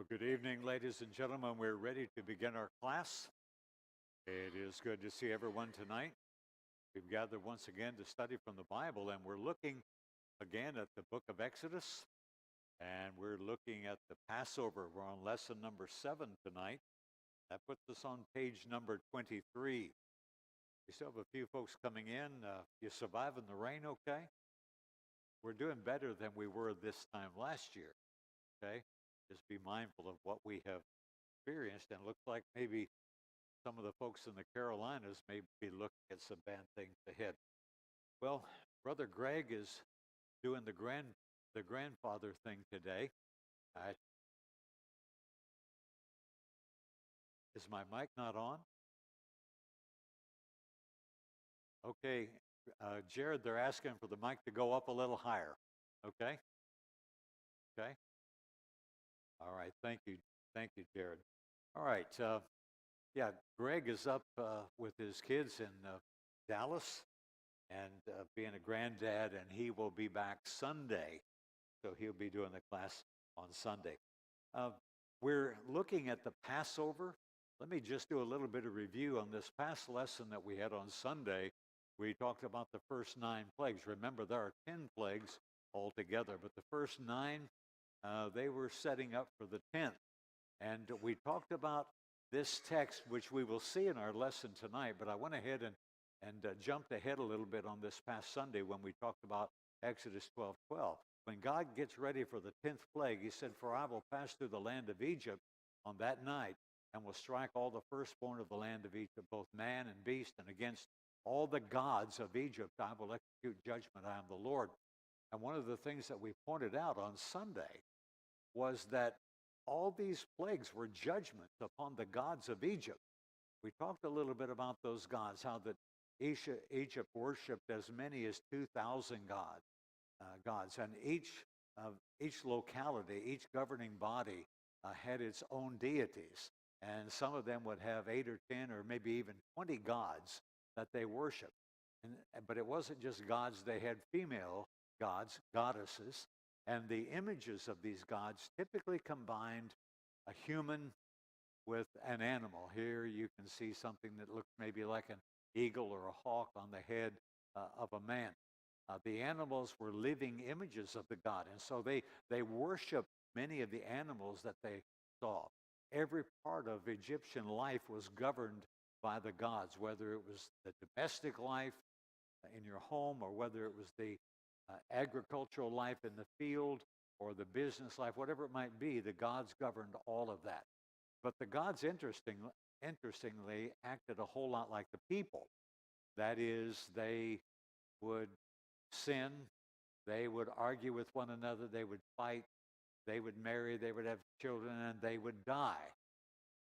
Well, good evening, ladies and gentlemen. We're ready to begin our class. It is good to see everyone tonight. We've gathered once again to study from the Bible, and we're looking again at the book of Exodus, and we're looking at the Passover. We're on lesson number 7 tonight. That puts us on page number 23. We still have a few folks coming in. You surviving the rain okay? We're doing better than we were this time last year, okay? Just be mindful of what we have experienced, and it looks like maybe some of the folks in the Carolinas may be looking at some bad things ahead. Well, Brother Greg is doing the grandfather thing today. Uh, is my mic not on? Okay, Jared, they're asking for the mic to go up a little higher. Okay, okay. All right, thank you, Jared. All right, yeah, Greg is up with his kids in Dallas and being a granddad, and he will be back Sunday. So he'll be doing the class on Sunday. Uh, we're looking at the Passover. Let me just do a little bit of review on this past lesson that we had on Sunday. We talked about the first 9 plagues. Remember, there are 10 plagues altogether, but the first 9, they were setting up for the 10th. And we talked about this text, which we will see in our lesson tonight, but I went ahead and jumped ahead a little bit on this past Sunday when we talked about Exodus 12:12. When God gets ready for the 10th plague, he said, "For I will pass through the land of Egypt on that night and will strike all the firstborn of the land of Egypt, both man and beast, and against all the gods of Egypt I will execute judgment. I am the Lord." And one of the things that we pointed out on Sunday was that all these plagues were judgments upon the gods of Egypt. We talked a little bit about those gods, how that Egypt worshipped as many as 2,000 gods, and each locality, each governing body had its own deities, and some of them would have 8 or 10 or maybe even 20 gods that they worshiped. But it wasn't just gods; they had female gods, goddesses, and the images of these gods typically combined a human with an animal. Here you can see something that looks maybe like an eagle or a hawk on the head of a man. The animals were living images of the god, and so they worshiped many of the animals that they saw. Every part of Egyptian life was governed by the gods, whether it was the domestic life in your home or whether it was the agricultural life in the field or the business life, whatever it might be, the gods governed all of that. But the gods, interestingly, acted a whole lot like the people. That is, they would sin, they would argue with one another, they would fight, they would marry, they would have children, and they would die.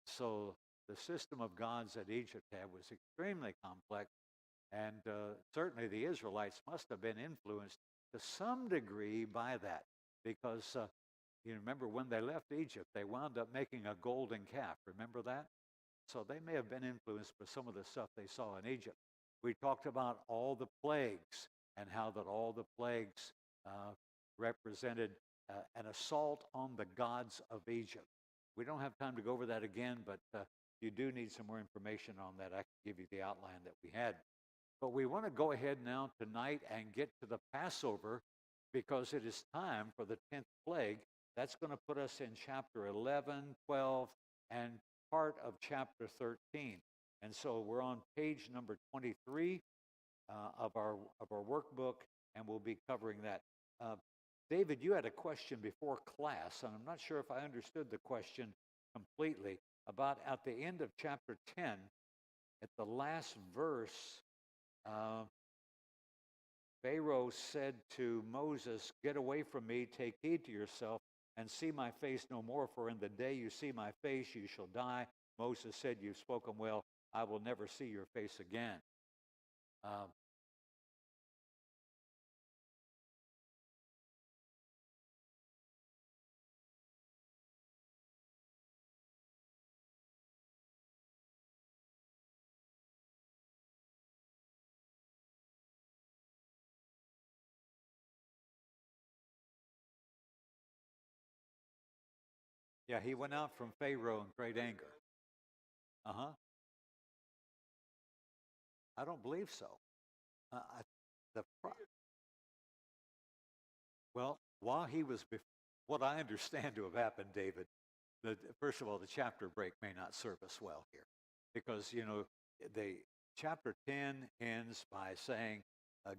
So the system of gods that Egypt had was extremely complex, and certainly the Israelites must have been influenced to some degree by that, because you remember when they left Egypt, they wound up making a golden calf. Remember that? So they may have been influenced by some of the stuff they saw in Egypt. We talked about all the plagues and how that all the plagues represented an assault on the gods of Egypt. We don't have time to go over that again, but you do need some more information on that. I can give you the outline that we had. But we want to go ahead now tonight and get to the Passover, because it is time for the 10th plague. That's going to put us in chapter 11, 12, and part of chapter 13. And so we're on page number 23 of our workbook, and we'll be covering that. David, you had a question before class, and I'm not sure if I understood the question completely, about at the end of chapter 10, at the last verse, Pharaoh said to Moses, "Get away from me, take heed to yourself, and see my face no more, for in the day you see my face you shall die." Moses said, "You've spoken well, I will never see your face again." Um, Yeah, he went out from Pharaoh in great anger. Uh-huh. I don't believe so. I, the well, while he was, what I understand to have happened, David, first of all, the chapter break may not serve us well here, because the chapter 10 ends by saying,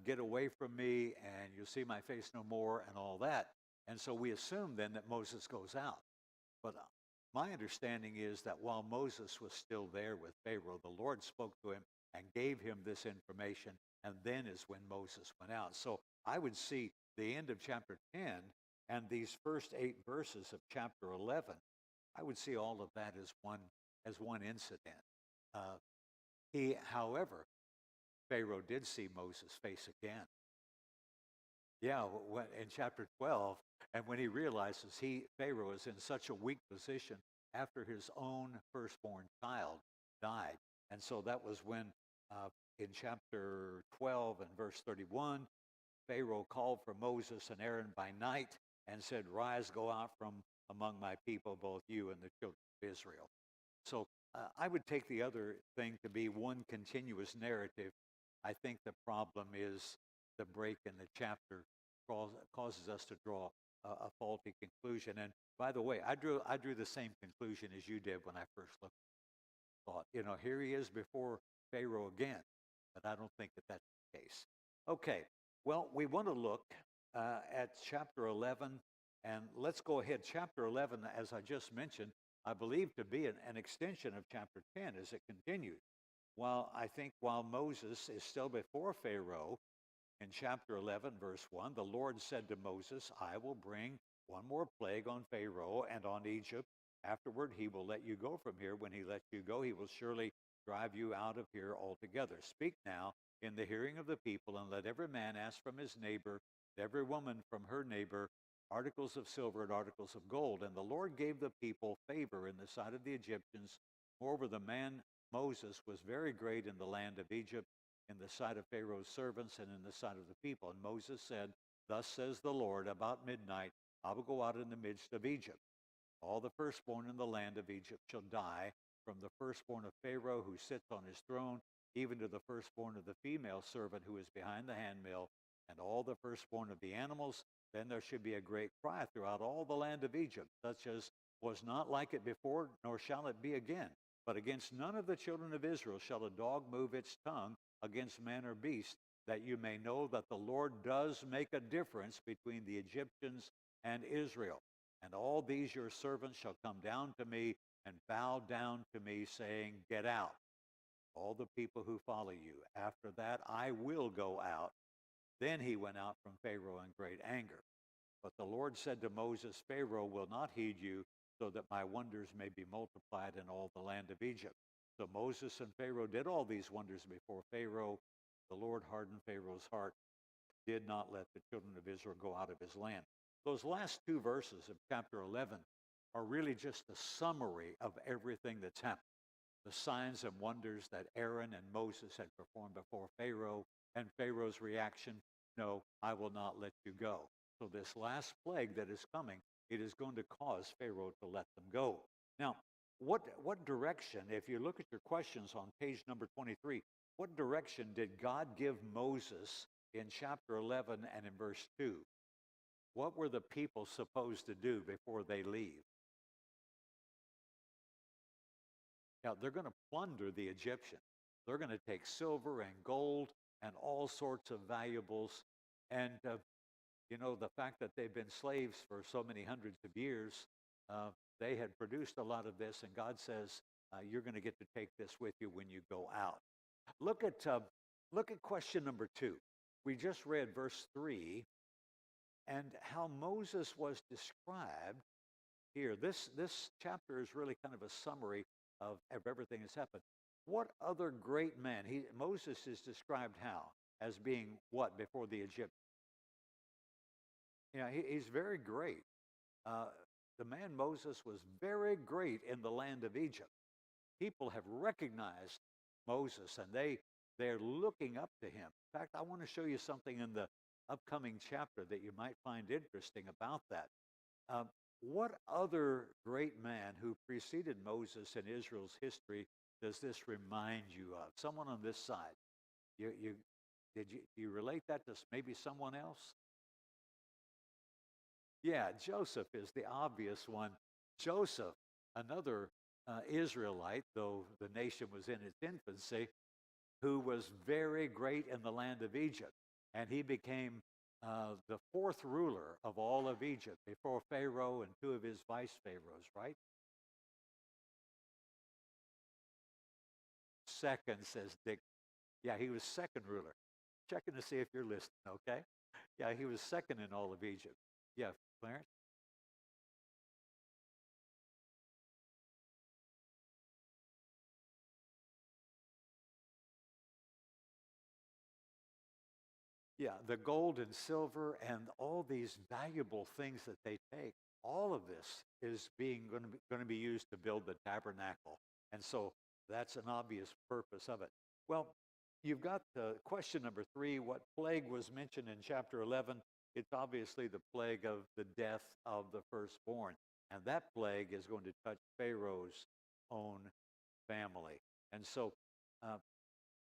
"Get away from me, and you'll see my face no more," and all that, and so we assume then that Moses goes out. But my understanding is that while Moses was still there with Pharaoh, the Lord spoke to him and gave him this information, and then is when Moses went out. So I would see the end of chapter 10 and these first 8 verses of chapter 11. I would see all of that as one incident. Uh, however, Pharaoh did see Moses' face again. Yeah, in chapter 12, and when he realizes Pharaoh is in such a weak position after his own firstborn child died. And so that was when, in chapter 12 and verse 31, Pharaoh called for Moses and Aaron by night and said, "Rise, go out from among my people, both you and the children of Israel." So I would take the other thing to be one continuous narrative. I think the problem is the break in the chapter causes us to draw a faulty conclusion. And by the way, I drew the same conclusion as you did when I first looked. Thought, here he is before Pharaoh again, but I don't think that that's the case. Okay, well, we want to look at chapter 11, and let's go ahead. Chapter 11, as I just mentioned, I believe to be an extension of chapter 10 as it continues. While Moses is still before Pharaoh, in chapter 11, verse 1, the Lord said to Moses, "I will bring one more plague on Pharaoh and on Egypt. Afterward, he will let you go from here. When he lets you go, he will surely drive you out of here altogether. Speak now in the hearing of the people, and let every man ask from his neighbor, and every woman from her neighbor, articles of silver and articles of gold." And the Lord gave the people favor in the sight of the Egyptians. Moreover, the man Moses was very great in the land of Egypt, in the sight of Pharaoh's servants and in the sight of the people. And Moses said, "Thus says the Lord, about midnight I will go out in the midst of Egypt. All the firstborn in the land of Egypt shall die, from the firstborn of Pharaoh who sits on his throne, even to the firstborn of the female servant who is behind the handmill, and all the firstborn of the animals. Then there should be a great cry throughout all the land of Egypt, such as was not like it before, nor shall it be again. But against none of the children of Israel shall a dog move its tongue against man or beast, that you may know that the Lord does make a difference between the Egyptians and Israel. And all these your servants shall come down to me and bow down to me, saying, 'Get out, all the people who follow you. After that I will go out.' Then he went out from Pharaoh in great anger. But the Lord said to Moses, 'Pharaoh will not heed you, so that my wonders may be multiplied in all the land of Egypt.' So Moses and Pharaoh did all these wonders before Pharaoh. The Lord hardened Pharaoh's heart, did not let the children of Israel go out of his land." Those last 2 verses of chapter 11 are really just a summary of everything that's happened. The signs and wonders that Aaron and Moses had performed before Pharaoh, and Pharaoh's reaction, "No, I will not let you go." So this last plague that is coming, it is going to cause Pharaoh to let them go. Now, what direction, if you look at your questions on page number 23, what direction did God give Moses in chapter 11 and in verse 2? What were the people supposed to do before they leave? Now, they're going to plunder the Egyptians. They're going to take silver and gold and all sorts of valuables. And, the fact that they've been slaves for so many hundreds of years, they had produced a lot of this. And God says, you're going to get to take this with you when you go out. Look at question number 2. We just read verse 3 and how Moses was described here. This chapter is really kind of a summary of everything that's happened. What other great man? Moses is described how? As being what before the Egyptians? Yeah, he's very great. Uh, the man Moses was very great in the land of Egypt. People have recognized Moses, and they're looking up to him. In fact, I want to show you something in the upcoming chapter that you might find interesting about that. Um, what other great man who preceded Moses in Israel's history does this remind you of? Someone on this side. You do you relate that to maybe someone else? Yeah, Joseph is the obvious one. Joseph, another Israelite, though the nation was in its infancy, who was very great in the land of Egypt. And he became the fourth ruler of all of Egypt before Pharaoh and two of his vice pharaohs, right? Second, says Dick. Yeah, he was second ruler. Checking to see if you're listening, okay? Yeah, he was second in all of Egypt. Yeah, Clarence? Yeah, the gold and silver and all these valuable things that they take, all of this is being going to be used to build the tabernacle. And so that's an obvious purpose of it. Well, you've got question number 3. What plague was mentioned in chapter 11? It's obviously the plague of the death of the firstborn. And that plague is going to touch Pharaoh's own family. And so uh,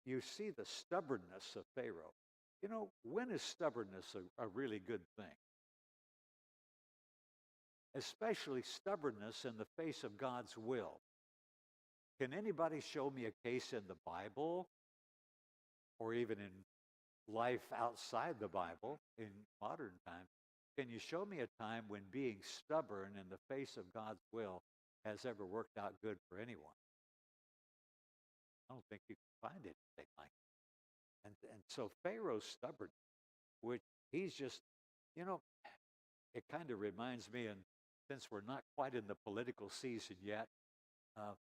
you see the stubbornness of Pharaoh. You know, when is stubbornness a really good thing? Especially stubbornness in the face of God's will. Can anybody show me a case in the Bible or even in life outside the Bible in modern times? Can you show me a time when being stubborn in the face of God's will has ever worked out good for anyone? I don't think you can find anything like that. And so Pharaoh's stubborn, which he's just, you know, it kind of reminds me, and since we're not quite in the political season yet, uh,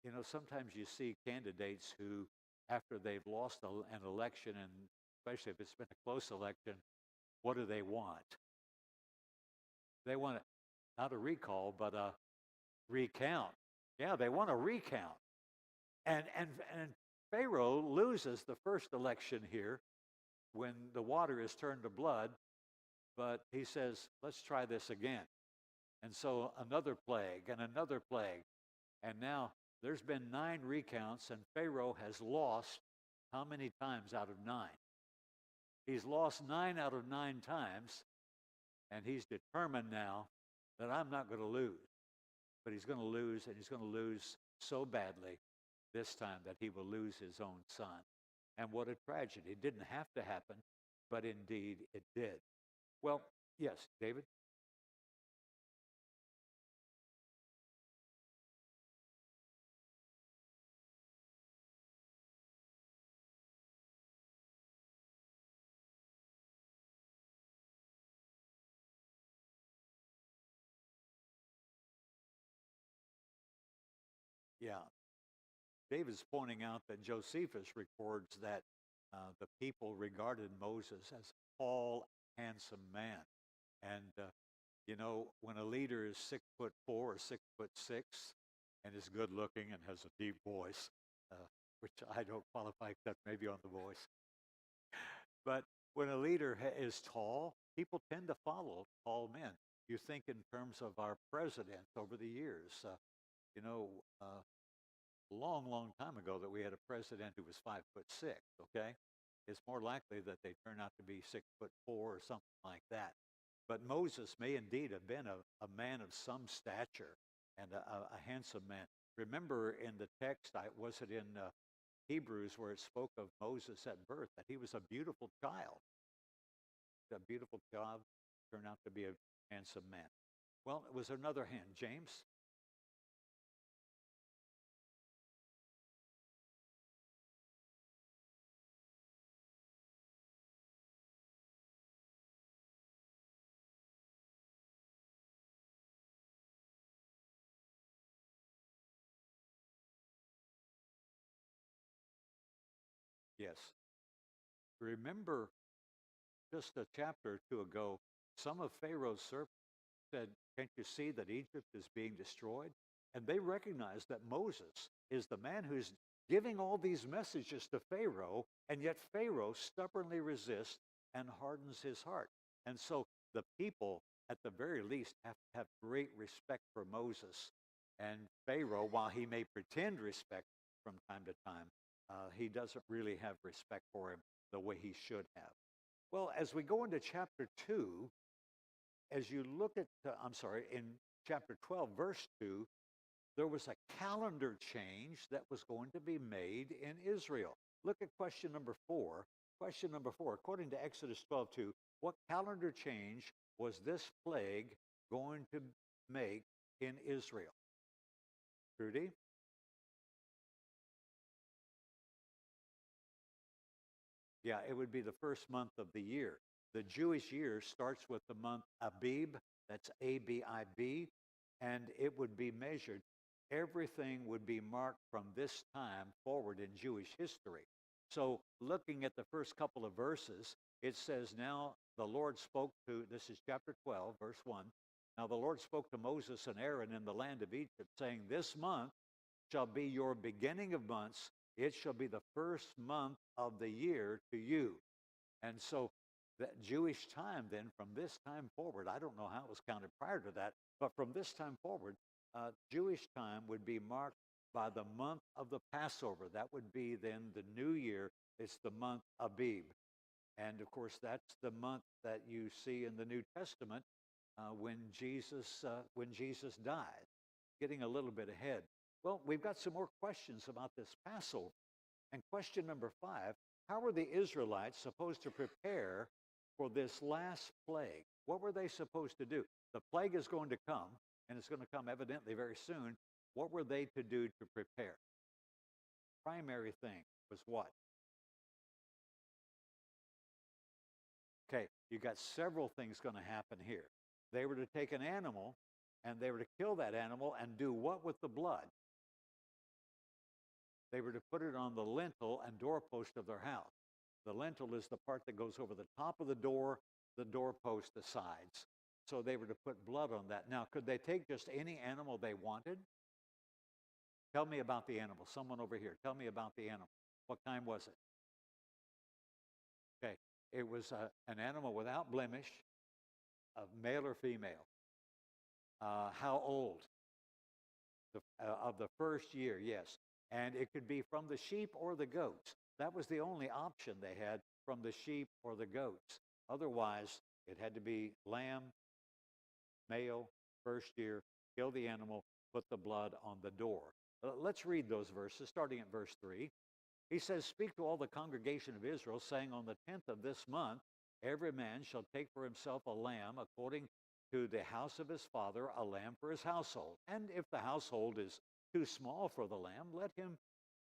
you know, sometimes you see candidates who, after they've lost an election, and especially if it's been a close election, what do they want? They want not a recall, but a recount. Yeah, they want a recount. And Pharaoh loses the first election here when the water is turned to blood, but he says, let's try this again. And so another plague and another plague. And now there's been 9 recounts, and Pharaoh has lost how many times out of 9? He's lost 9 out of 9 times, and he's determined now that I'm not going to lose. But he's going to lose, and he's going to lose so badly this time that he will lose his own son. And what a tragedy. It didn't have to happen, but indeed it did. Well, yes, David? Yeah. David's pointing out that Josephus records that the people regarded Moses as a tall, handsome man. And, you know, when a leader is 6'4" or 6'6" and is good looking and has a deep voice, which I don't qualify except maybe on the voice, but when a leader is tall, people tend to follow tall men. You think in terms of our presidents over the years. You know, long, long time ago that we had a president who was 5'6". Okay, it's more likely that they turn out to be 6'4" or something like that. But Moses may indeed have been a man of some stature and a handsome man. Remember in the text, was it in Hebrews where it spoke of Moses at birth, that he was a beautiful child. A beautiful child turned out to be a handsome man. Well, it was another hand. James? Yes. Remember just a chapter or two ago, some of Pharaoh's servants said, can't you see that Egypt is being destroyed? And they recognized that Moses is the man who's giving all these messages to Pharaoh, and yet Pharaoh stubbornly resists and hardens his heart. And so the people at the very least, have to have great respect for Moses. And Pharaoh, while he may pretend respect from time to time, he doesn't really have respect for him the way he should have. Well, as we go into chapter 2, as you look at, in chapter 12, verse 2, there was a calendar change that was going to be made in Israel. Look at question number 4. Question number 4, according to Exodus 12:2, what calendar change was this plague going to make in Israel? Trudy? Yeah, it would be the first month of the year. The Jewish year starts with the month Abib, that's Abib, and it would be measured. Everything would be marked from this time forward in Jewish history. So, looking at the first couple of verses, it says, now the Lord spoke to, this is chapter 12, verse 1. Now the Lord spoke to Moses and Aaron in the land of Egypt, saying, this month shall be your beginning of months. It shall be the first month of the year to you. And so that Jewish time then, from this time forward, I don't know how it was counted prior to that, but from this time forward, Jewish time would be marked by the month of the Passover. That would be then the new year. It's the month Abib. And of course, that's the month that you see in the New Testament when Jesus died. Getting a little bit ahead. Well, we've got some more questions about this Passover. And question number 5, how were the Israelites supposed to prepare for this last plague? What were they supposed to do? The plague is going to come, and it's going to come evidently very soon. What were they to do to prepare? Primary thing was what? Okay, you got several things going to happen here. They were to take an animal, and they were to kill that animal and do what with the blood? They were to put it on the lintel and doorpost of their house. The lintel is the part that goes over the top of the doorpost, the sides. So they were to put blood on that. Now, could they take just any animal they wanted? Tell me about the animal. Someone over here, tell me about the animal. What kind was it? Okay, it was an animal without blemish, male or female. How old? Of the first year, yes. And it could be from the sheep or the goats. That was the only option they had, from the sheep or the goats. Otherwise, it had to be lamb, male, first year, kill the animal, put the blood on the door. Let's read those verses, starting at verse 3. He says, speak to all the congregation of Israel, saying, on the 10th of this month, every man shall take for himself a lamb according to the house of his father, a lamb for his household. And if the household is too small for the lamb, let him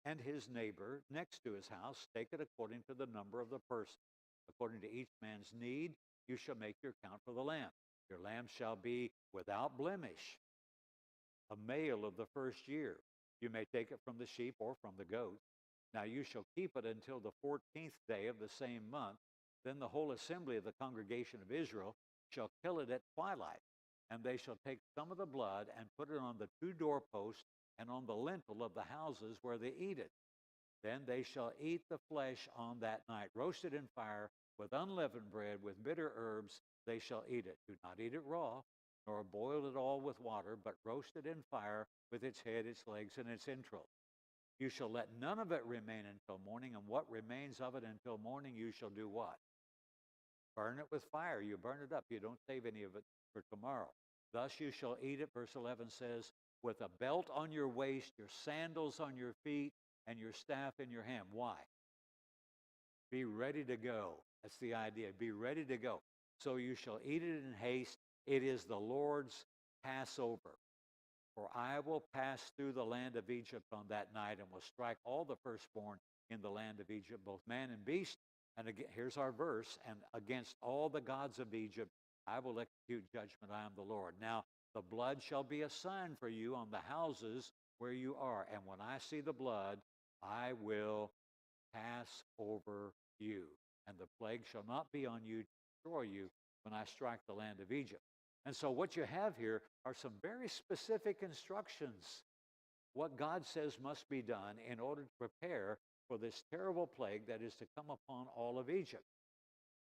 and his neighbor next to his house take it according to the number of the person. According to each man's need, you shall make your count for the lamb. Your lamb shall be without blemish, a male of the first year. You may take it from the sheep or from the goat. Now you shall keep it until the 14th day of the same month. Then the whole assembly of the congregation of Israel shall kill it at twilight. And they shall take some of the blood and put it on the 2 doorposts and on the lintel of the houses where they eat it. Then they shall eat the flesh on that night, roasted in fire with unleavened bread, with bitter herbs. They shall eat it. Do not eat it raw, nor boil it all with water, but roast it in fire with its head, its legs, and its entrails. You shall let none of it remain until morning, and what remains of it until morning you shall do what? Burn it with fire. You burn it up. You don't save any of it for tomorrow. Thus you shall eat it, verse 11 says, with a belt on your waist, your sandals on your feet, and your staff in your hand. Why? Be ready to go. That's the idea. Be ready to go. So you shall eat it in haste. It is the Lord's Passover. For I will pass through the land of Egypt on that night and will strike all the firstborn in the land of Egypt, both man and beast. And again, here's our verse, and against all the gods of Egypt I will execute judgment. I am the Lord. Now the blood shall be a sign for you on the houses where you are. And when I see the blood, I will pass over you. And the plague shall not be on you to destroy you when I strike the land of Egypt. And so what you have here are some very specific instructions, what God says must be done in order to prepare for this terrible plague that is to come upon all of Egypt.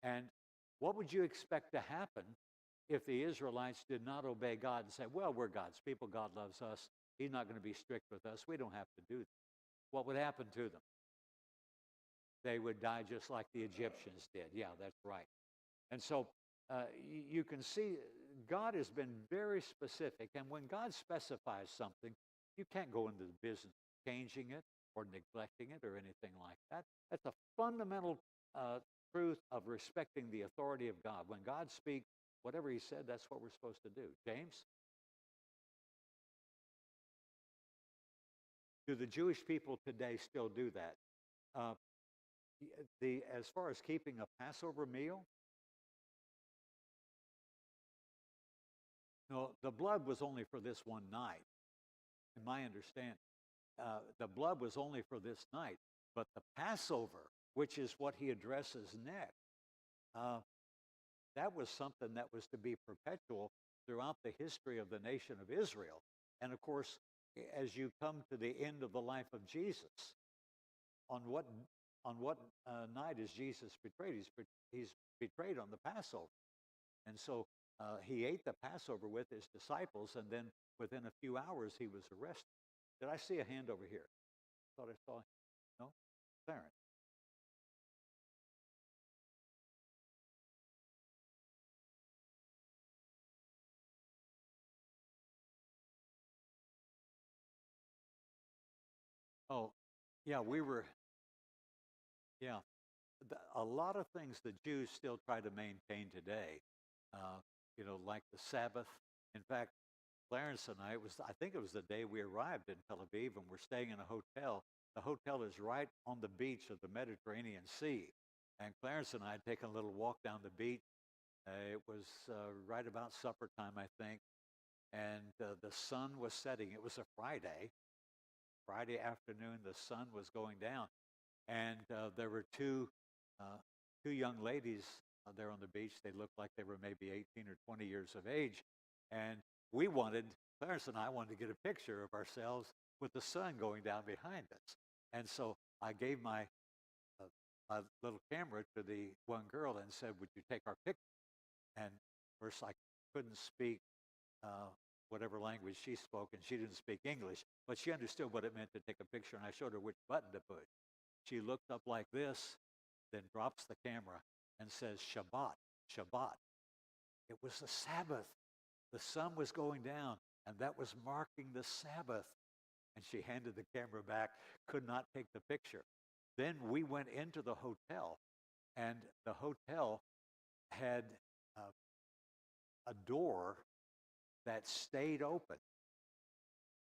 And what would you expect to happen if the Israelites did not obey God and say, well, we're God's people, God loves us, He's not going to be strict with us, we don't have to do that, what would happen to them? They would die just like the Egyptians did. Yeah, that's right. And so you can see God has been very specific. And when God specifies something, you can't go into the business of changing it or neglecting it or anything like that. That's a fundamental truth of respecting the authority of God. When God speaks, whatever He said, that's what we're supposed to do. James? Do the Jewish people today still do that? Uh, as far as keeping a Passover meal, no, the blood was only for this one night, in my understanding. The blood was only for this night, but the Passover, which is what he addresses next, uh, that was something that was to be perpetual throughout the history of the nation of Israel. And of course, as you come to the end of the life of Jesus, on what night is Jesus betrayed? He's betrayed on the Passover. And so he ate the Passover with his disciples, and then within a few hours he was arrested. Did I see a hand over here? Thought I saw. No? Clarence. Oh, yeah, yeah. A lot of things the Jews still try to maintain today, uh, like the Sabbath. In fact, Clarence and I think it was the day we arrived in Tel Aviv, and we're staying in a hotel. The hotel is right on the beach of the Mediterranean Sea. And Clarence and I had taken a little walk down the beach. It was right about supper time, I think, and the sun was setting. It was a Friday afternoon. The sun was going down, and there were uh, two young ladies there on the beach. They looked like they were maybe 18 or 20 years of age, and Clarence and I wanted to get a picture of ourselves with the sun going down behind us. And so I gave uh, my little camera to the one girl and said, "Would you take our picture?" And of course, I couldn't speak uh, whatever language she spoke, and she didn't speak English, but she understood what it meant to take a picture, and I showed her which button to push. She looked up like this, then drops the camera and says, "Shabbat, Shabbat." It was the Sabbath. The sun was going down, and that was marking the Sabbath. And she handed the camera back, could not take the picture. Then we went into the hotel, and the hotel had uh, a door that stayed open,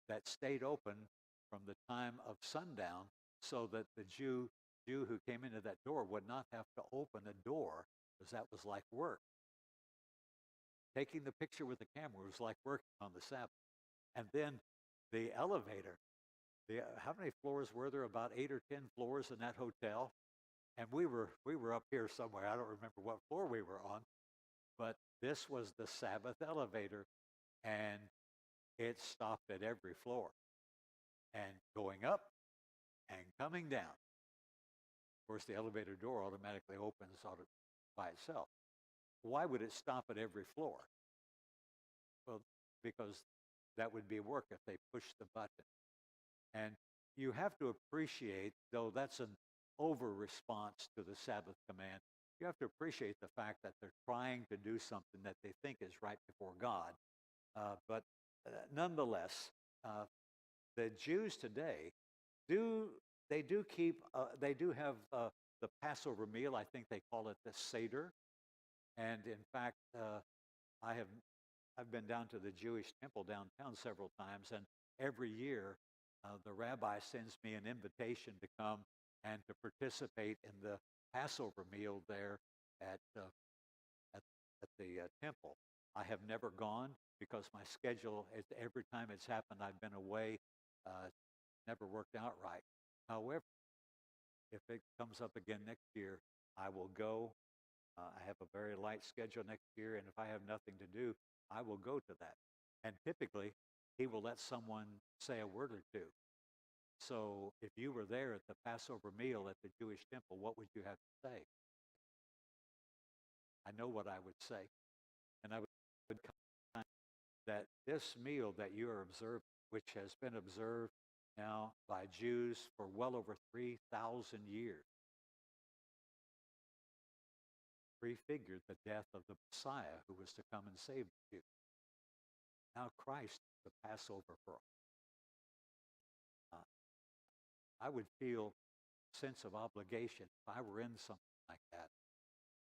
from the time of sundown, so that the Jew who came into that door would not have to open a door, because that was like work. Taking the picture with the camera was like working on the Sabbath. And then the elevator, how many floors were there? About 8 or 10 floors in that hotel. And we were up here somewhere. I don't remember what floor we were on, but this was the Sabbath elevator, and it stopped at every floor, and going up and coming down. Of course, the elevator door automatically opens by itself. Why would it stop at every floor? Well, because that would be work if they pushed the button. And you have to appreciate, though that's an over response to the Sabbath command, you have to appreciate the fact that they're trying to do something that they think is right before God. But nonetheless, the Jews today do they do have the Passover meal. I think they call it the Seder. And in fact, I have I've been down to the Jewish temple downtown several times, and every year the rabbi sends me an invitation to come and to participate in the Passover meal there at at, at the temple. I have never gone because my schedule, every time it's happened, I've been away. Never worked out right. However, if it comes up again next year, I will go. I have a very light schedule next year, and if I have nothing to do, I will go to that. And typically, he will let someone say a word or two. So if you were there at the Passover meal at the Jewish temple, what would you have to say? I know what I would say. And I would would come that this meal that you are observing, which has been observed now by Jews for well over 3,000 years, prefigured the death of the Messiah who was to come and save the Jews. Now Christ, the Passover for all. I would feel a sense of obligation if I were in something like that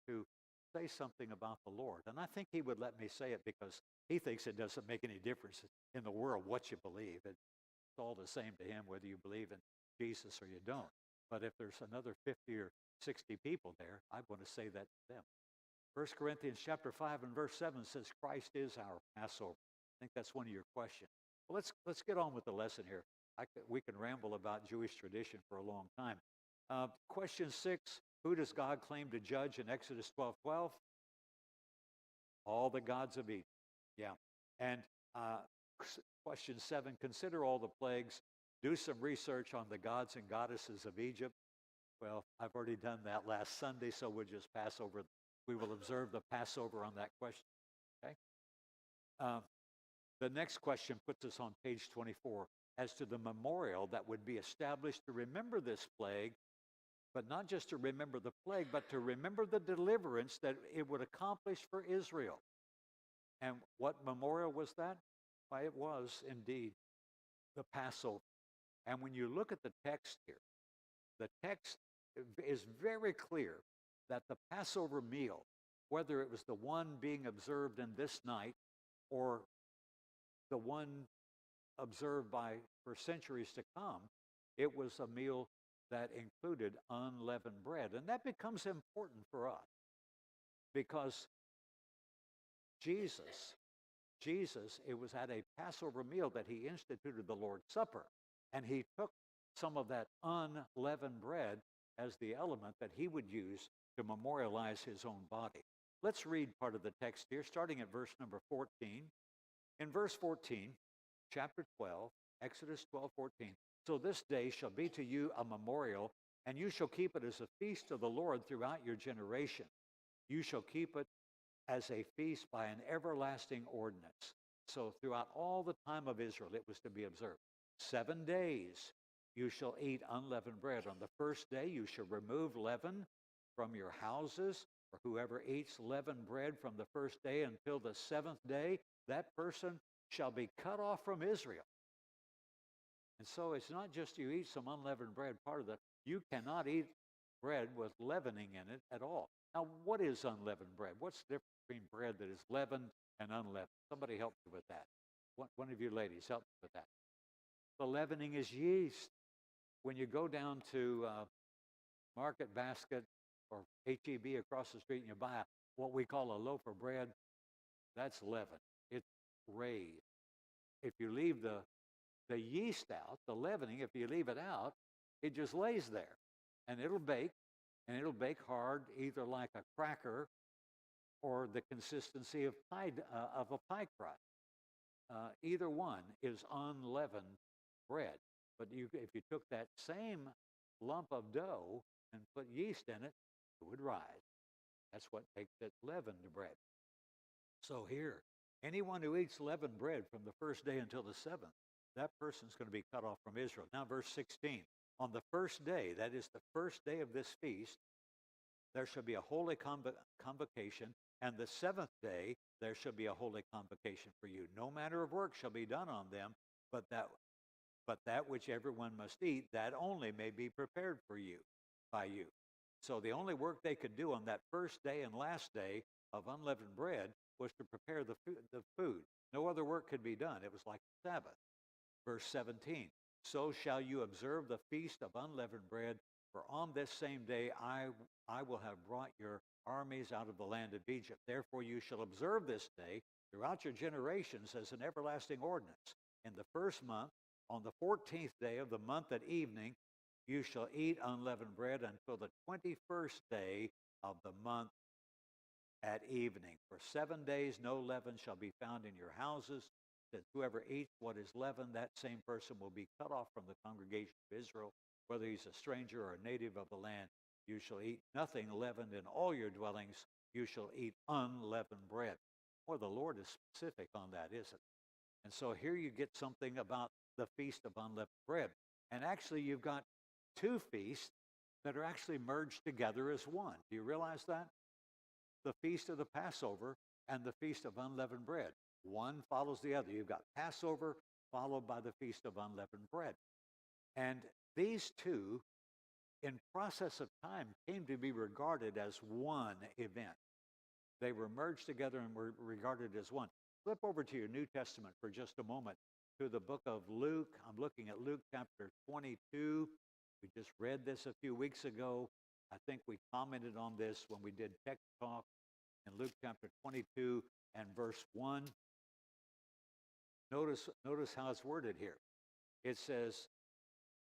to say something about the Lord. And I think he would let me say it because he thinks it doesn't make any difference in the world what you believe. It's all the same to him whether you believe in Jesus or you don't. But if there's another 50 or 60 people there, I want to say that to them. 1 Corinthians chapter 5 and verse 7 says Christ is our Passover. I think that's one of your questions. Well, let's get on with the lesson here. We can ramble about Jewish tradition for a long time. Question 6, who does God claim to judge in Exodus 12:12? All the gods of Egypt. Yeah. And question 7, consider all the plagues. Do some research on the gods and goddesses of Egypt. Well, I've already done that last Sunday, so we'll just pass over. We will observe the Passover on that question. Okay. The next question puts us on page 24 as to the memorial that would be established to remember this plague, but not just to remember the plague, but to remember the deliverance that it would accomplish for Israel. And what memorial was that? Why, it was indeed the Passover. And when you look at the text here, the text is very clear that the Passover meal, whether it was the one being observed in this night or the one observed for centuries to come, it was a meal that included unleavened bread. And that becomes important for us because Jesus, it was at a Passover meal that he instituted the Lord's Supper. And he took some of that unleavened bread as the element that he would use to memorialize his own body. Let's read part of the text here, starting at verse number 14. In verse 14, chapter 12, Exodus 12:14. So this day shall be to you a memorial, and you shall keep it as a feast of the Lord throughout your generation. You shall keep it as a feast by an everlasting ordinance. So throughout all the time of Israel, it was to be observed. 7 days you shall eat unleavened bread. On the first day you shall remove leaven from your houses, for whoever eats leavened bread from the first day until the 7th day, that person shall be cut off from Israel. And so it's not just you eat some unleavened bread, part of that. You cannot eat bread with leavening in it at all. Now, what is unleavened bread? What's the difference between bread that is leavened and unleavened? Somebody help me with that. One of you ladies, help me with that. The leavening is yeast. When you go down to Market Basket or HEB across the street and you buy what we call a loaf of bread, that's leaven. It's raised. If you leave the yeast out, the leavening, if you leave it out, it just lays there. And it'll bake hard, either like a cracker or the consistency of a pie crust. Either one is unleavened bread. But if you took that same lump of dough and put yeast in it, it would rise. That's what makes it leavened bread. So here, anyone who eats leavened bread from the first day until the 7th, that person's going to be cut off from Israel. Now, verse 16. On the first day, that is the first day of this feast, there shall be a holy convocation, and the 7th day there shall be a holy convocation for you. No manner of work shall be done on them, but that which everyone must eat, that only may be prepared for you by you. So the only work they could do on that first day and last day of unleavened bread was to prepare the food. No other work could be done. It was like Sabbath. Verse 17, so shall you observe the feast of unleavened bread, for on this same day I will have brought your armies out of the land of Egypt. Therefore you shall observe this day throughout your generations as an everlasting ordinance. In the first month, on the 14th day of the month at evening, you shall eat unleavened bread until the 21st day of the month at evening. For 7 days no leaven shall be found in your houses. That whoever eats what is leavened, that same person will be cut off from the congregation of Israel, whether he's a stranger or a native of the land. You shall eat nothing leavened in all your dwellings. You shall eat unleavened bread. Boy, the Lord is specific on that, isn't it? And so here you get something about the Feast of Unleavened Bread. And actually, you've got two feasts that are actually merged together as one. Do you realize that? The Feast of the Passover and the Feast of Unleavened Bread. One follows the other. You've got Passover followed by the Feast of Unleavened Bread. And these two, in process of time, came to be regarded as one event. They were merged together and were regarded as one. Flip over to your New Testament for just a moment to the book of Luke. I'm looking at Luke chapter 22. We just read this a few weeks ago. I think we commented on this when we did Tech Talk in Luke chapter 22 and verse 1. Notice how it's worded here. It says,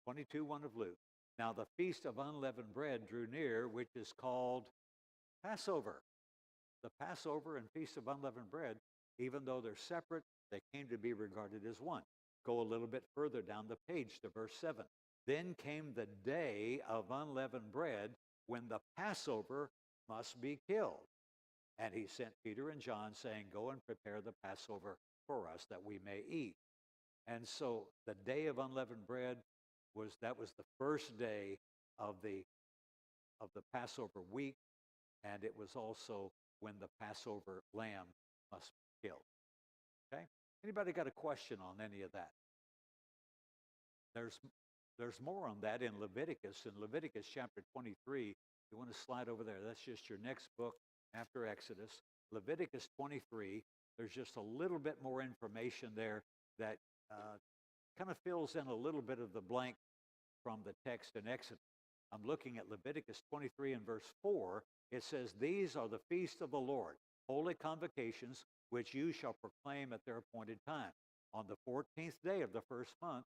22:1 of Luke. Now the feast of unleavened bread drew near, which is called Passover. The Passover and Feast of Unleavened Bread, even though they're separate, they came to be regarded as one. Go a little bit further down the page to verse 7. Then came the day of unleavened bread when the Passover must be killed. And he sent Peter and John, saying, Go and prepare the Passover for us that we may eat. And so the day of unleavened bread was the first day of the Passover week, and it was also when the Passover lamb must be killed. Okay? Anybody got a question on any of that? There's more on that in Leviticus. In Leviticus chapter 23, you want to slide over there. That's just your next book after Exodus. Leviticus 23, there's just a little bit more information there that kind of fills in a little bit of the blank from the text in Exodus. I'm looking at Leviticus 23 and verse 4. It says, These are the feasts of the Lord, holy convocations, which you shall proclaim at their appointed time. On the 14th day of the first month,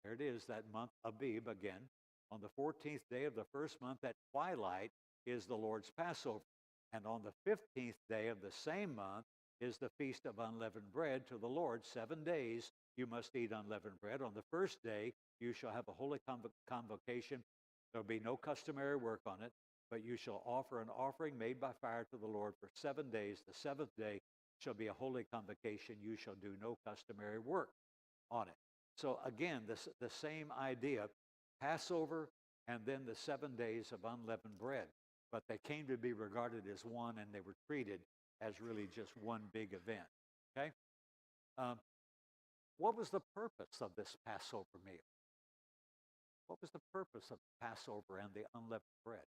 there it is, that month Abib again. On the 14th day of the first month at twilight is the Lord's Passover. And on the 15th day of the same month is the Feast of Unleavened Bread to the Lord. 7 days you must eat unleavened bread. On the first day you shall have a holy convocation. There will be no customary work on it, but you shall offer an offering made by fire to the Lord for 7 days. The seventh day shall be a holy convocation. You shall do no customary work on it. So again, the same idea, Passover and then the 7 days of unleavened bread. But they came to be regarded as one, and they were treated as really just one big event. Okay? What was the purpose of this Passover meal? What was the purpose of the Passover and the unleavened bread?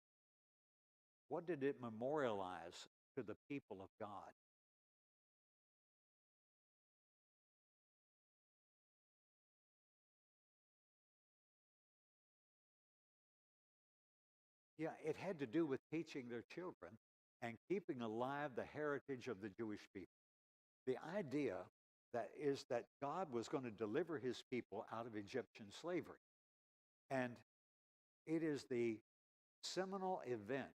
What did it memorialize to the people of God? Yeah, it had to do with teaching their children and keeping alive the heritage of the Jewish people. The idea that God was going to deliver his people out of Egyptian slavery. And it is the seminal event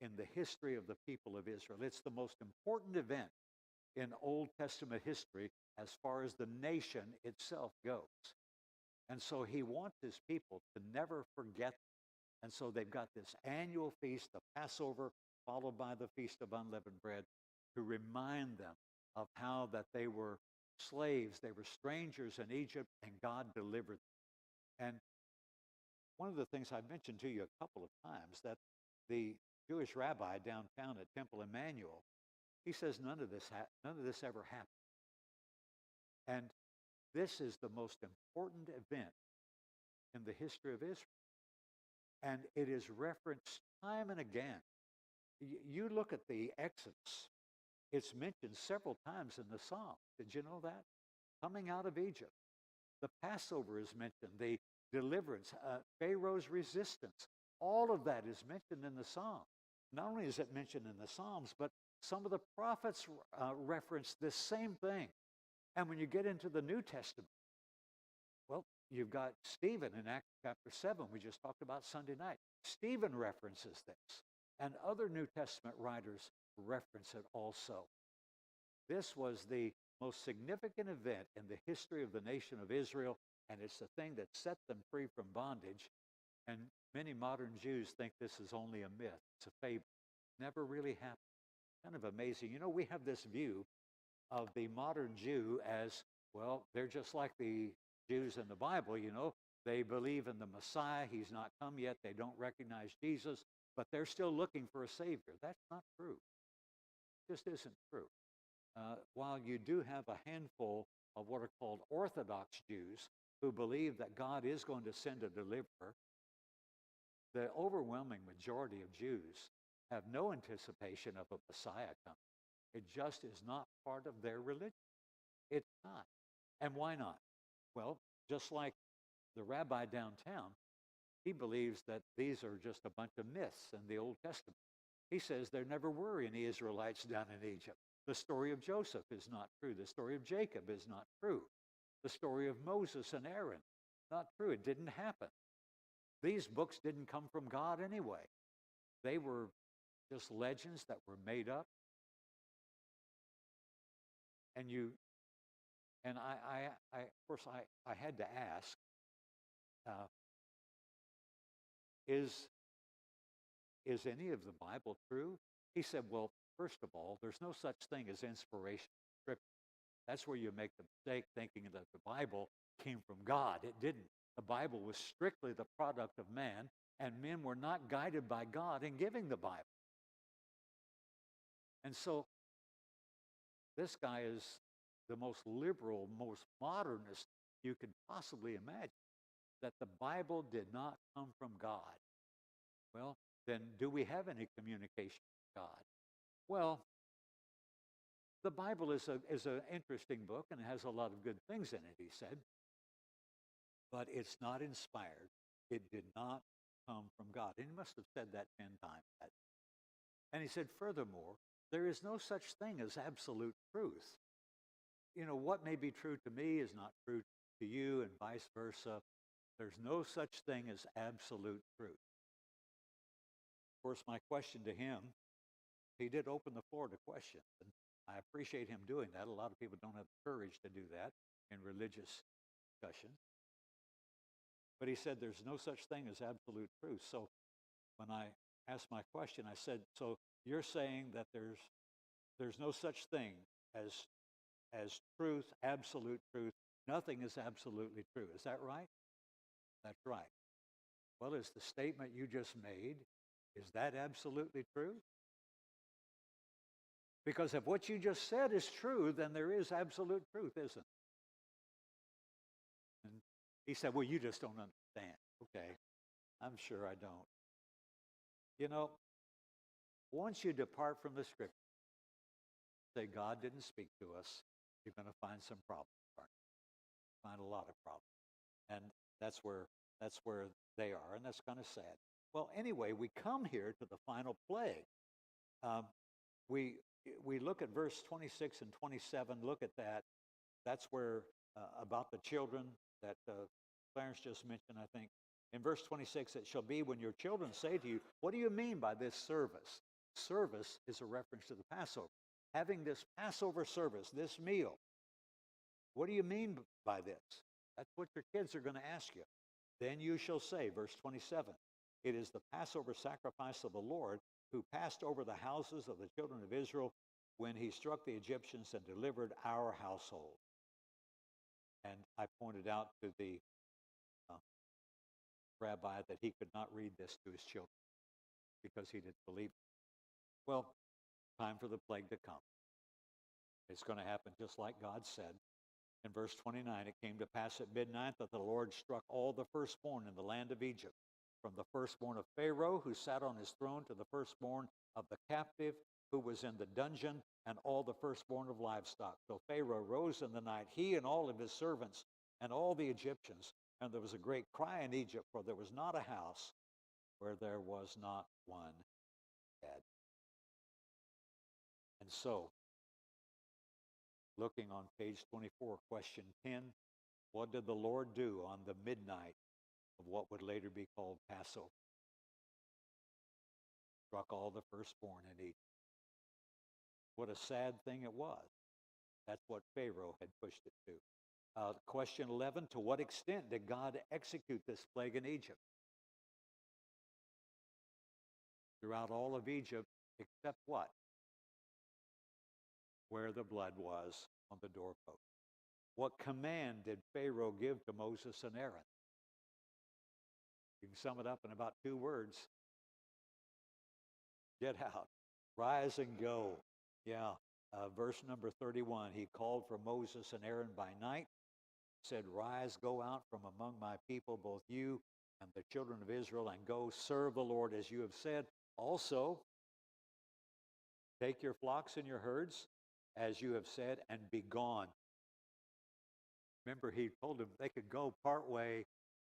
in the history of the people of Israel. It's the most important event in Old Testament history as far as the nation itself goes. And so he wants his people to never forget. And so they've got this annual feast, the Passover, followed by the Feast of Unleavened Bread, to remind them of how that they were slaves, they were strangers in Egypt, and God delivered them. And one of the things I mentioned to you a couple of times, that the Jewish rabbi downtown at Temple Emmanuel, he says none of this ever happened. And this is the most important event in the history of Israel. And it is referenced time and again. You look at the Exodus, it's mentioned several times in the Psalms. Did you know that? Coming out of Egypt. The Passover is mentioned, the deliverance, Pharaoh's resistance. All of that is mentioned in the Psalms. Not only is it mentioned in the Psalms, but some of the prophets reference this same thing. And when you get into the New Testament, well, you've got Stephen in Acts chapter 7, we just talked about Sunday night. Stephen references this, and other New Testament writers reference it also. This was the most significant event in the history of the nation of Israel, and it's the thing that set them free from bondage. And many modern Jews think this is only a myth. It's a fable. Never really happened. kind of amazing. You know, we have this view of the modern Jew as, well, they're just like the Jews in the Bible, you know. They believe in the Messiah. He's not come yet. They don't recognize Jesus, but they're still looking for a Savior. That's not true. It just isn't true. While you do have a handful of what are called Orthodox Jews who believe that God is going to send a deliverer, the overwhelming majority of Jews have no anticipation of a Messiah coming. It just is not part of their religion. It's not. And why not? Well, just like the rabbi downtown, he believes that these are just a bunch of myths in the Old Testament. He says there never were any Israelites down in Egypt. The story of Joseph is not true. The story of Jacob is not true. The story of Moses and Aaron, not true. It didn't happen. These books didn't come from God anyway. They were just legends that were made up. And you, and of course, I had to ask, uh, is any of the Bible true? He said, well, first of all, there's no such thing as inspiration. Scripture. That's where you make the mistake thinking that the Bible came from God. It didn't. The Bible was strictly the product of man, and men were not guided by God in giving the Bible. And so this guy is the most liberal, most modernist you could possibly imagine, that the Bible did not come from God. Well, then do we have any communication with God? Well, the Bible is an interesting book and it has a lot of good things in it, he said, but it's not inspired. It did not come from God. And he must have said that 10 times. And he said, furthermore, there is no such thing as absolute truth. You know, what may be true to me is not true to you and vice versa. There's no such thing as absolute truth. Of course, my question to him, he did open the floor to questions, and I appreciate him doing that. A lot of people don't have the courage to do that in religious discussions. But he said there's no such thing as absolute truth. So when I asked my question, I said, so you're saying that there's no such thing as truth, absolute truth. Nothing is absolutely true. Is that right? That's right. Well, is the statement you just made, is that absolutely true? Because if what you just said is true, then there is absolute truth, isn't it? And he said, well, you just don't understand. Okay, I'm sure I don't. You know, once you depart from the scripture, say God didn't speak to us, you're going to find some problems. Find a lot of problems. And that's where they are, and that's kind of sad. Well, anyway, we come here to the final plague. Um, we we look at verse 26 and 27. Look at that. That's where about the children that Clarence just mentioned. I think in verse 26, it shall be when your children say to you, "What do you mean by this service?" Service is a reference to the Passover. Having this Passover service, this meal. What do you mean by this? That's what your kids are going to ask you. Then you shall say, verse 27, it is the Passover sacrifice of the Lord who passed over the houses of the children of Israel when he struck the Egyptians and delivered our household. And I pointed out to the uh, rabbi that he could not read this to his children because he didn't believe it. Well, time for the plague to come. It's going to happen just like God said. In verse 29, it came to pass at midnight that the Lord struck all the firstborn in the land of Egypt, from the firstborn of Pharaoh, who sat on his throne, to the firstborn of the captive, who was in the dungeon, and all the firstborn of livestock. So Pharaoh rose in the night, he and all of his servants, and all the Egyptians. And there was a great cry in Egypt, for there was not a house where there was not one dead. And so, looking on page 24, question 10, what did the Lord do on the midnight of what would later be called Passover? Struck all the firstborn in Egypt. What a sad thing it was. That's what Pharaoh had pushed it to. Question 11, to what extent did God execute this plague in Egypt? Throughout all of Egypt, except what? where the blood was on the doorpost. What command did Pharaoh give to Moses and Aaron? You can sum it up in about 2 words. Get out. Rise and go. Yeah. Verse number 31, he called for Moses and Aaron by night, said, rise, go out from among my people, both you and the children of Israel, and go serve the Lord as you have said. Also, take your flocks and your herds, as you have said, and be gone. Remember, he told them they could go part way,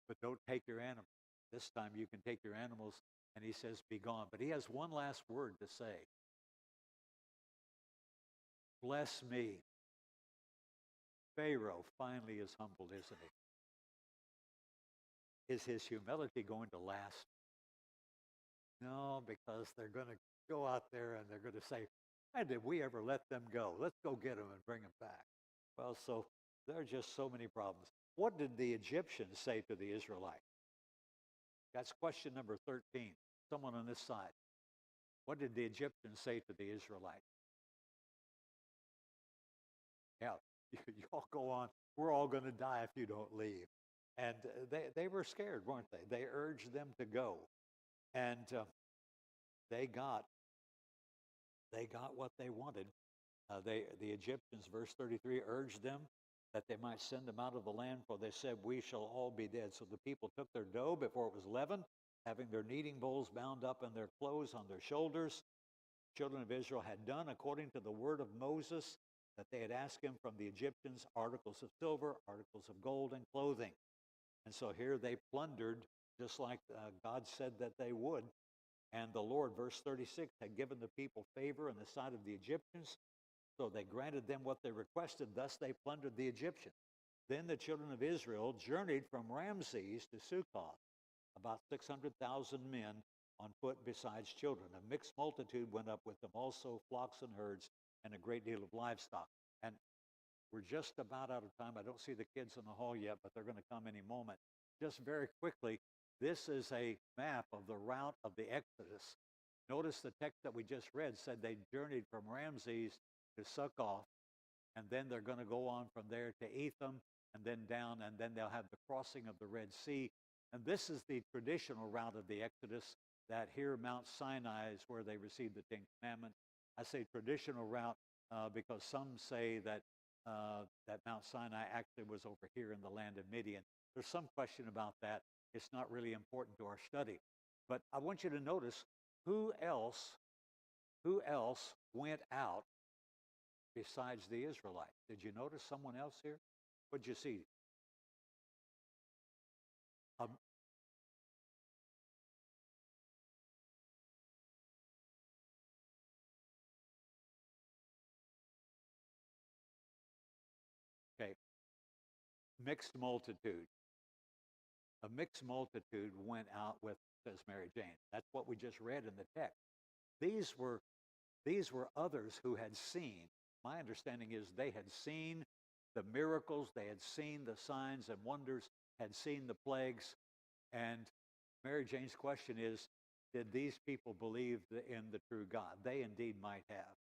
but don't take your animals. This time you can take your animals, and he says, be gone. But he has one last word to say. Bless me. Pharaoh finally is humbled, isn't he? Is his humility going to last? No, because they're going to go out there and they're going to say, why did we ever let them go? Let's go get them and bring them back. Well, so there are just so many problems. What did the Egyptians say to the Israelites? That's question number 13. Someone on this side. What did the Egyptians say to the Israelites? Yeah, you all go on. We're all going to die if you don't leave. And they were scared, weren't they? They urged them to go. And they got what they wanted. The Egyptians, verse 33, urged them that they might send them out of the land, for they said, we shall all be dead. So the people took their dough before it was leavened, having their kneading bowls bound up in their clothes on their shoulders. The children of Israel had done according to the word of Moses, that they had asked him from the Egyptians articles of silver, articles of gold, and clothing. And so here they plundered, just like God said that they would. And the Lord, verse 36, had given the people favor in the sight of the Egyptians. So they granted them what they requested. Thus they plundered the Egyptians. Then the children of Israel journeyed from Ramses to Succoth, about 600,000 men on foot besides children. A mixed multitude went up with them, also flocks and herds, and a great deal of livestock. And we're just about out of time. I don't see the kids in the hall yet, but they're going to come any moment. Just very quickly, this is a map of the route of the Exodus. Notice the text that we just read said they journeyed from Ramses to Succoth, and then they're going to go on from there to Etham, and then down, and then they'll have the crossing of the Red Sea. And this is the traditional route of the Exodus, that here Mount Sinai is where they received the Ten Commandments. I say traditional route because some say that that Mount Sinai actually was over here in the land of Midian. There's some question about that. It's not really important to our study. But I want you to notice who else went out besides the Israelites. Did you notice someone else here? What'd you see? Um, okay, mixed multitude. A mixed multitude went out with, says Mary Jane. That's what we just read in the text. These were others who had seen. My understanding is they had seen the miracles, they had seen the signs and wonders, had seen the plagues. And Mary Jane's question is, did these people believe in the true God? They indeed might have.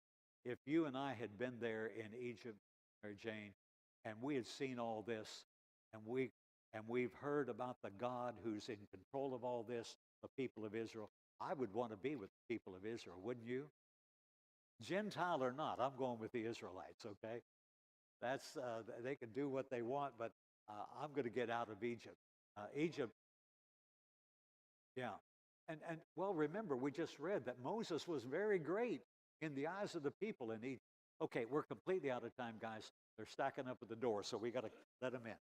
If you and I had been there in Egypt, Mary Jane, and we had seen all this, and we've heard about the God who's in control of all this, the people of Israel, I would want to be with the people of Israel, wouldn't you? Gentile or not, I'm going with the Israelites, okay? That's they can do what they want, but I'm going to get out of Egypt. Egypt, yeah. And well, remember, we just read that Moses was very great in the eyes of the people in Egypt. Okay, we're completely out of time, guys. They're stacking up at the door, so we got to let them in.